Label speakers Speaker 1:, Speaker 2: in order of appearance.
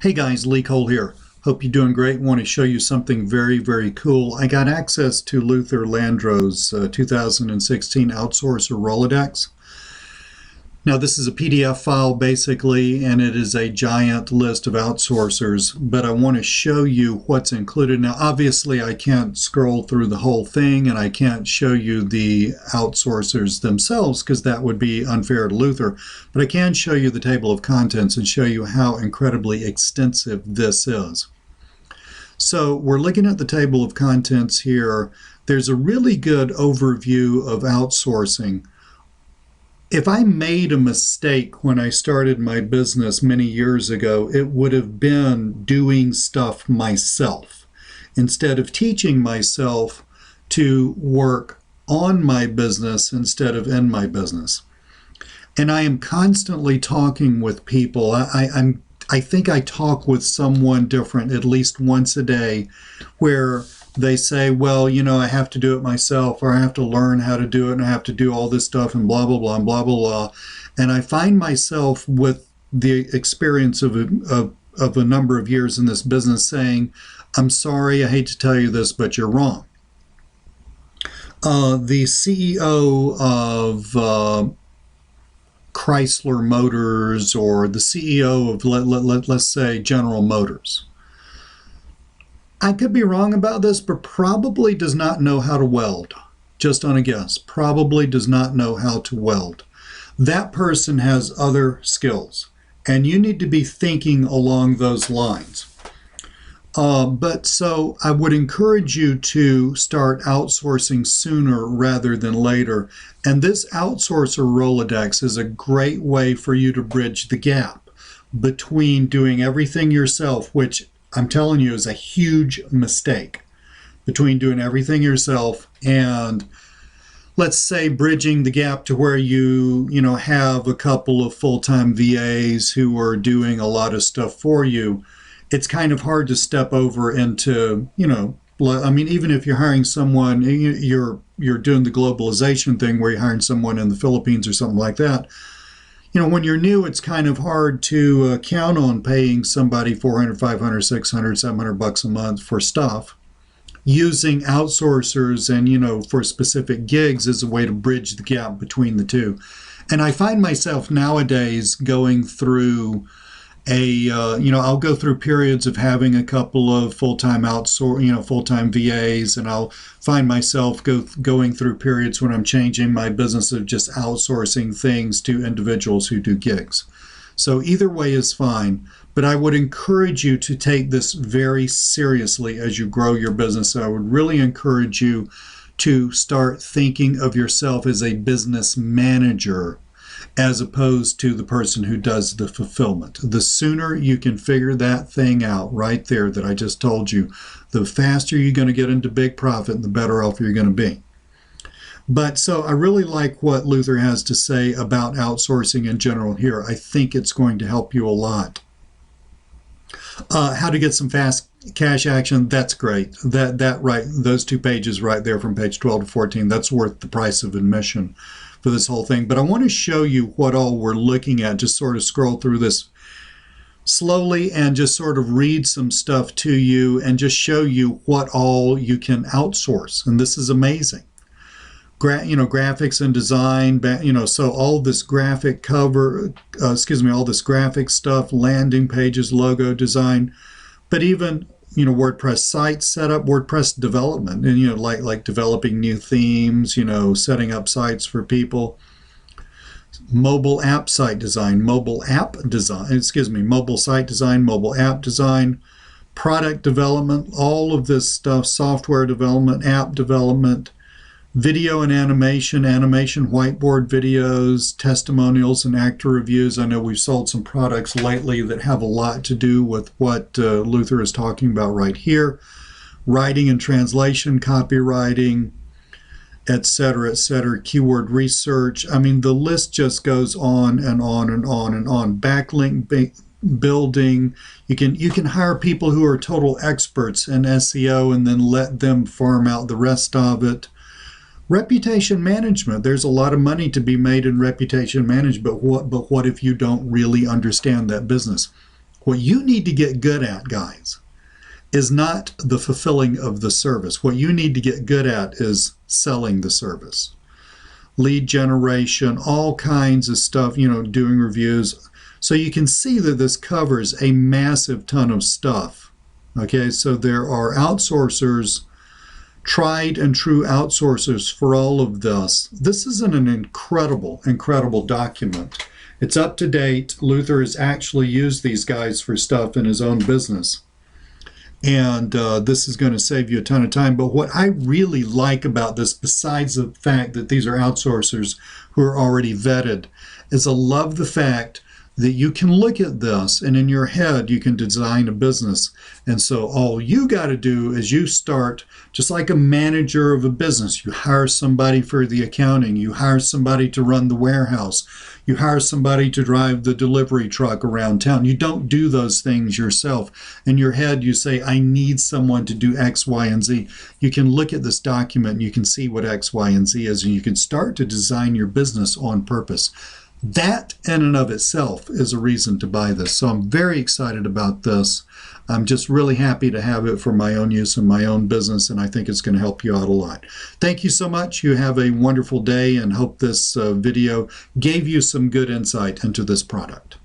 Speaker 1: Hey guys, Lee Cole here. Hope you're doing great. Want to show you something very, very cool. I got access to Luther Landro's 2016 Outsourcer Rolodex. Now this is a PDF file basically, and it is a giant list of outsourcers, but I want to show you what's included. Now obviously I can't scroll through the whole thing and I can't show you the outsourcers themselves because that would be unfair to Luther, but I can show you the table of contents and show you how incredibly extensive this is. So we're looking at the table of contents here. There's a really good overview of outsourcing. If I made a mistake when I started my business many years ago, it would have been doing stuff myself instead of teaching myself to work on my business instead of in my business. And I am constantly talking with people. I think I talk with someone different at least once a day where they say, well, you know, I have to do it myself, or I have to learn how to do it, and I have to do all this stuff and blah, blah, blah, and blah, blah, blah. And I find myself with the experience of a number of years in this business saying, I'm sorry, I hate to tell you this, but you're wrong. The CEO of Chrysler Motors, or the CEO of, let's say, General Motors. I could be wrong about this, but probably does not know how to weld. Just on a guess. Probably does not know how to weld. That person has other skills, and you need to be thinking along those lines. But so I would encourage you to start outsourcing sooner rather than later. And this Outsourcer Rolodex is a great way for you to bridge the gap between doing everything yourself, which I'm telling you is a huge mistake, between doing everything yourself and, let's say, bridging the gap to where you have a couple of full-time VAs who are doing a lot of stuff for you. It's kind of hard to step over into, I mean, even if you're hiring someone, you're doing the globalization thing where you're hiring someone in the Philippines or something like that. When you're new, it's kind of hard to count on paying somebody $400, $500, $600, $700 a month for stuff. Using outsourcers and, for specific gigs is a way to bridge the gap between the two. And I find myself nowadays going through I'll go through periods of having a couple of full-time full-time VAs, and I'll find myself going through periods when I'm changing my business of just outsourcing things to individuals who do gigs. So either way is fine, but I would encourage you to take this very seriously as you grow your business. I would really encourage you to start thinking of yourself as a business manager as opposed to the person who does the fulfillment. The sooner you can figure that thing out right there that I just told you, the faster you're going to get into big profit and the better off you're going to be. But so I really like what Luther has to say about outsourcing in general here. I think it's going to help you a lot. How to get some fast cash action, that's great. Those 2 pages right there from page 12 to 14, that's worth the price of admission for this whole thing. But I want to show you what all we're looking at, just sort of scroll through this slowly and just sort of read some stuff to you and just show you what all you can outsource. And this is amazing. Graphics and design, so all this graphic cover, all this graphic stuff, landing pages, logo design, but even WordPress site setup, WordPress development, and like developing new themes, setting up sites for people, mobile site design, mobile app design, product development, all of this stuff, software development, app development, video and animation, whiteboard videos, testimonials, and actor reviews. I know we've sold some products lately that have a lot to do with what Luther is talking about right here. Writing and translation, copywriting, etc., keyword research. I mean, the list just goes on and on and on and on. Backlink building. You can hire people who are total experts in SEO and then let them farm out the rest of it. Reputation management. There's a lot of money to be made in reputation management, but what if you don't really understand that business? What you need to get good at, guys, is not the fulfilling of the service. What you need to get good at is selling the service. Lead generation, all kinds of stuff, doing reviews. So you can see that this covers a massive ton of stuff. Okay, so there are outsourcers, tried and true outsourcers for all of this. This is an incredible, incredible document. It's up to date. Luther has actually used these guys for stuff in his own business. And this is going to save you a ton of time. But what I really like about this, besides the fact that these are outsourcers who are already vetted, is I love the fact that you can look at this and in your head you can design a business. And so all you got to do is you start just like a manager of a business. You hire somebody for the accounting, you hire somebody to run the warehouse, you hire somebody to drive the delivery truck around town. You don't do those things yourself. In your head you say, I need someone to do X, Y, and Z. You can look at this document and you can see what X, Y, and Z is, and you can start to design your business on purpose. That in and of itself is a reason to buy this. So I'm very excited about this. I'm just really happy to have it for my own use in my own business, and I think it's going to help you out a lot. Thank you so much. You have a wonderful day, and hope this video gave you some good insight into this product.